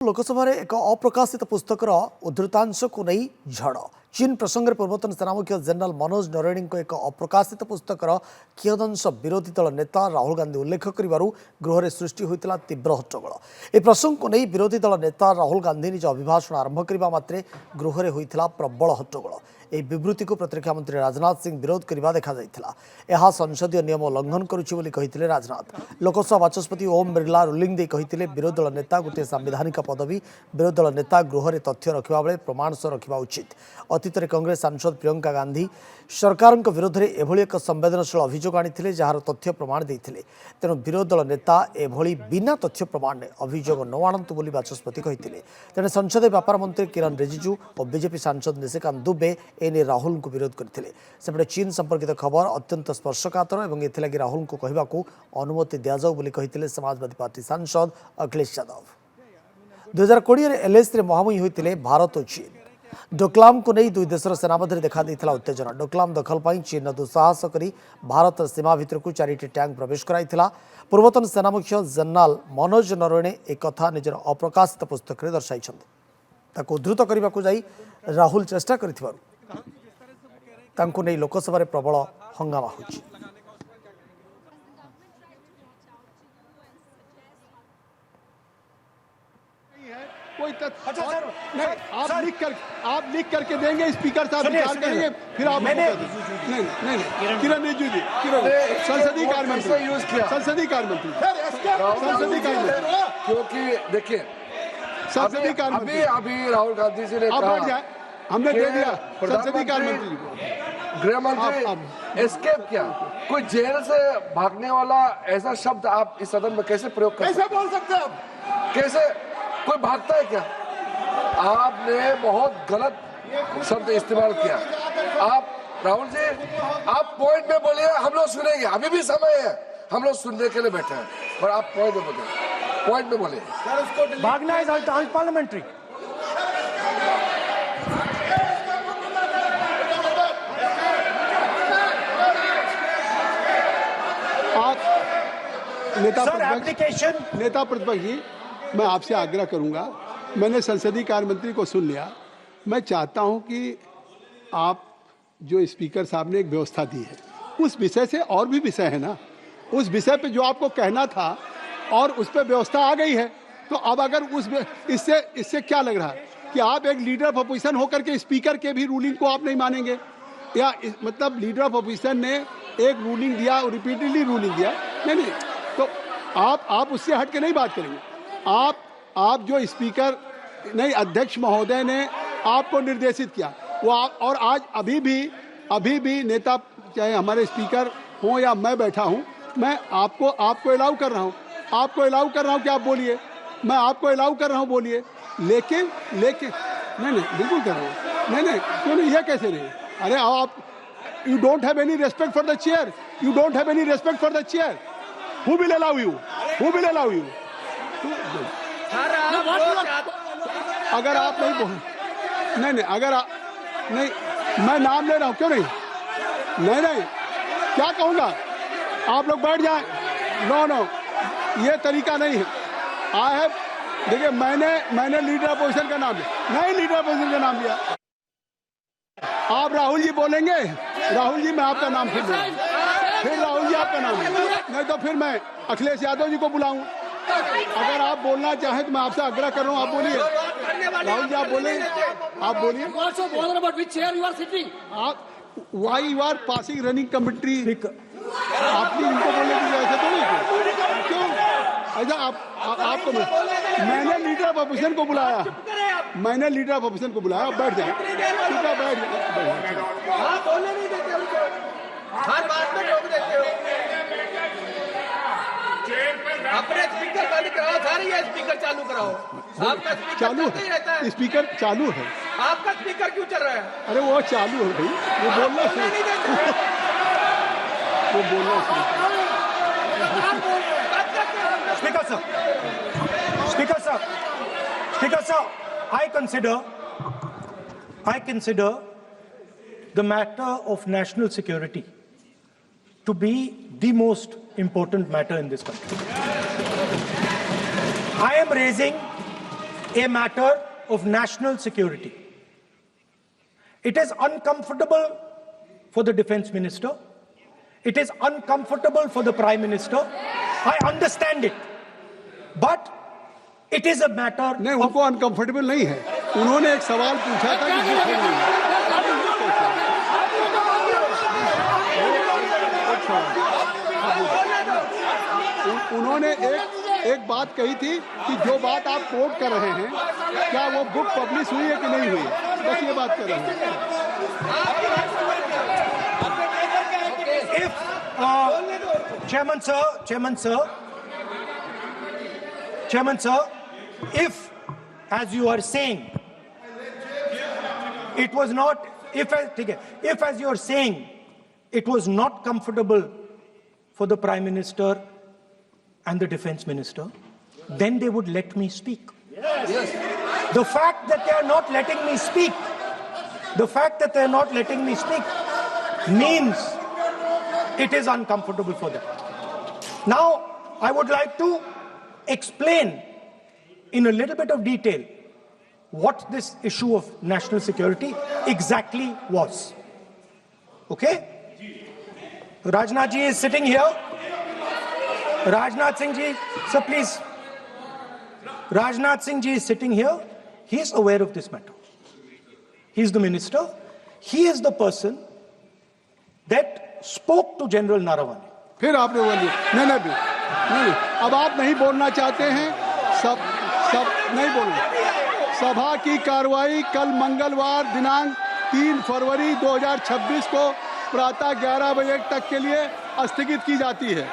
लोकसभा एक अप्रकाशित पुस्तकर उद्धृतांश को नहीं झड़ चीन प्रसंग में पूर्वतन सेनामुख्य जनरल मनोज नरवणे एक अप्रकाशित पुस्तकर कियदंश विरोधी दल नेता राहुल गांधी उल्लेख कर गृह सृष्टि होता तीव्र हट्टगोल। ए प्रसंग को नहीं विरोधी दल नेता राहुल गांधी निज अभिभाषण आरंभ करने मात्रे गृह होता प्रबल हट्टगोल। यह विवृत्ति को प्रतिरक्षा मंत्री राजनाथ सिंह विरोध करने देखा यह संसदीय नियम उल्लंघन करुच्ची राजनाथ। लोकसभा बाचस्पति ओम बिरला रुलिंग दे कहते विरोधी दल नेता गोटे संवैधानिक पदवी विरोधी दल नेता गृह में तथ्य रखा बेले प्रमाण सह रखा उचित। अतीत में कांग्रेस सांसद प्रियंका गांधी सरकार विरोध में एभली एक संवेदनशील अभियोग आनी जार तथ्य प्रमाण देते तेणु विरोधी दल नेता एभली बिना तथ्य प्रमाण अभियोग न आणतु बोली बाचस्पति कहते। तेणु संसदीय व्यापार मंत्री किरण रिजिजू और बीजेपी सांसद निशिकांत दुबे एने राहुल को विरोध करते। सेपटे चीन संपर्कित खबर अत्यंत स्पर्शकातर और एथिलागि राहुल को कहवाकू अनुमति दिजाऊ बोली कहते समाजवादी पार्टी सांसद अखिलेश यादव। 2020 एलएसी मुहांमुही होते भारत और चीन। डोकलाम को नहीं दुई देशर सेना मध्य देखा उत्तेजना। डोकलाम दखल पर चीन दुस्साहस कर भारत सीमा भितर को 4टी टैंक प्रवेश कराइथिला। पूर्वतन सेना मुख्य जनरल मनोज नरवणे एक कथा निजर अप्रकाशित पुस्तक में दर्शाई उद्धृत करने को जाई राहुल चेष्टा कर लोकसभा प्रबल हंगामा होची। कोई आप लिख करके देंगे स्पीकर साहब विचार करेंगे फिर आप नहीं किरण रिजिजू जी संसदीय कार्य मंत्री क्योंकि देखिए संसदीय कार्य मंत्री अभी राहुल गांधी जी ने कहा हमने दे दिया संसदीय कार्य मंत्री गृह मंत्री एस्केप किया। कोई जेल से भागने वाला ऐसा शब्द आप इस सदन में कैसे प्रयोग कर कैसे बोल सकते हैं आप? कैसे कोई भागता है क्या? आपने बहुत गलत शब्द इस्तेमाल किया। आप राहुल जी आप पॉइंट में बोलिए, हम लोग सुनेंगे, अभी भी समय है, हम लोग सुनने के लिए बैठे हैं और आप पॉइंट में बोलिए। भागना इज अनपार्लियामेंट्री। नेता प्रतिपक्ष जी, मैं आपसे आग्रह करूंगा, मैंने संसदीय कार्य मंत्री को सुन लिया। मैं चाहता हूं कि आप जो स्पीकर साहब ने एक व्यवस्था दी है उस विषय से, और भी विषय है ना, उस विषय पे जो आपको कहना था और उस पर व्यवस्था आ गई है, तो अब अगर उस इससे क्या लग रहा है कि आप एक लीडर ऑफ अपोजिशन होकर के स्पीकर के भी रूलिंग को आप नहीं मानेंगे? या मतलब लीडर ऑफ अपोजिशन ने एक रूलिंग दिया, रिपीटेडली रूलिंग दिया, नहीं तो आप उससे हट के नहीं बात करेंगे। आप जो स्पीकर नहीं अध्यक्ष महोदय ने आपको निर्देशित किया वो और आज अभी भी नेता चाहे हमारे स्पीकर हों या मैं बैठा हूं, मैं आपको अलाउ कर रहा हूं कि आप बोलिए, मैं आपको अलाउ कर रहा हूं बोलिए, लेकिन नहीं बिल्कुल कर रहा हूं, नहीं क्यों नहीं, ये कैसे नहीं? अरे आप you don't have any respect for the chair, Who will allow you? अगर आप नहीं बोल नहीं अगर आप नहीं, मैं नाम ले रहा हूं, क्यों नहीं क्या कहूंगा? आप लोग बैठ जाएं। नो ये तरीका नहीं है। देखिए मैंने लीडर अपोजिशन का नाम लिया। आप राहुल जी बोलेंगे, राहुल जी मैं आपका नाम फिर राहुल जी आपका नाम नहीं तो फिर मैं अखिलेश यादव जी को बुलाऊं। अगर आप बोलना चाहें तो मैं आपसे आग्रह कर रहा हूं, आप बोलिए। राहुल जी आप बोलिए। आप why you are passing running commentary, आपने इनको बोलने की ऐसे तो नहीं क्यों ऐसा आपको मैंने लीडर ऑफ अपोजिशन को बुलाया, बैठ जाए, हर बात में रोक देते हो। अपने स्पीकर बंद कराओ, सारी है स्पीकर चालू कराओ। आपका स्पीकर चालू है, स्पीकर चालू है। आपका स्पीकर क्यों चल रहा है? अरे वो चालू है भाई, वो बोलना Speaker sir, I consider the matter of national security to be the most important matter in this country. I am raising a matter of national security. It is uncomfortable for the defense minister. It is uncomfortable for the prime minister. I understand it. But it is a matter नहीं, of... उनको uncomfortable नहीं है। उन्होंने एक सवाल पूछा था कि वो क्यों नहीं है। उन्होंने एक बात कही थी कि जो बात आप कोट कर रहे हैं, क्या वो बुक पब्लिश हुई है कि नहीं हुई, बस ये बात कर रहे हैं। Chairman sir, if, as you are saying, it was not, if as you are saying, it was not comfortable for the Prime Minister and the Defense Minister, then they would let me speak. Yes. The fact that they are not letting me speak, means it is uncomfortable for them. Now, I would like to explain in a little bit of detail what this issue of national security exactly was. Okay? Rajnath ji is sitting here. Rajnath Singh ji, sir, please. Rajnath Singh ji is sitting here. He is aware of this matter. He is the minister. He is the person that spoke to General Naravane. फिर आपने बोलिए नहीं, अब आप नहीं बोलना चाहते हैं, सब नहीं बोलना। सभा की कार्रवाई कल मंगलवार दिनांक 3 फरवरी 2026 को प्रातः 11 बजे तक के लिए स्थगित की जाती है।